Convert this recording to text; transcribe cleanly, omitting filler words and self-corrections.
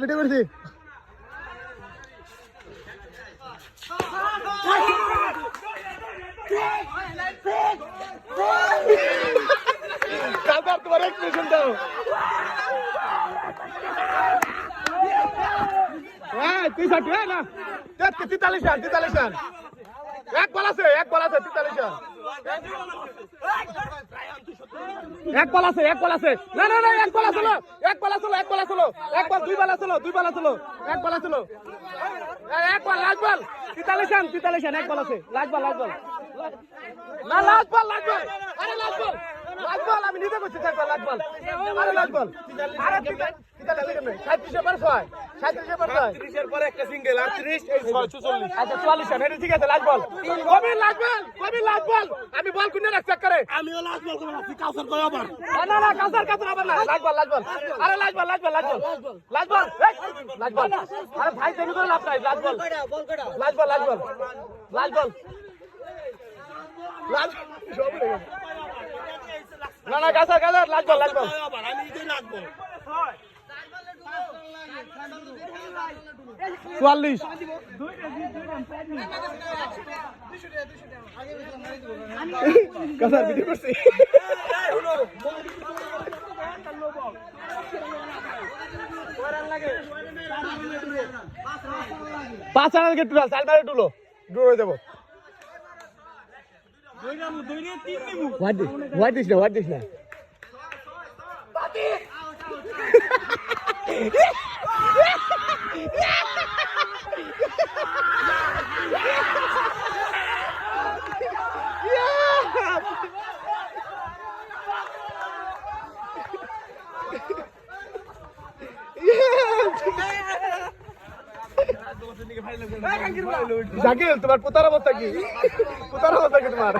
video করছি কালকার তোমার expression দাও তুই ষাট না 43 রান এক বল আছে 43 রান এক বল আছে না এক বল আসলো এক বল দুই বল আসলো এক বল আসলো এক বল লাস্ট বল 43 রান এক বল আছে লাস্ট বল না লাস্ট বল আরে লাস্ট বল আমি নিজে করছি লাস্ট বল আরে লাস্ট বল আরে 37 এর পর 6 37 এর পরে একটা সিঙ্গেল 38 এই 46 আচ্ছা 44 রান এটা ঠিক আছে লাস্ট বল কবি লাস্ট বল আমি বল কোনে রাখ চেক করে আমিও লাস্ট বল করব তুই কাউসার কই আবার না কাউসার আবার না লাস্ট বল আরে লাস্ট বল আরে ভাই তুমি করে লাভ নাই লাস্ট বল না কাউসার লাস্ট বল আমি নিজেই লাগবো 44 কাসার ভিডিও করছি পাঁচ রান গেট টুলা সালবারে টুলো দূর হয়ে যাব হোয়াট দিস না জাকির তোমার পোতার অবস্থা কি তোমার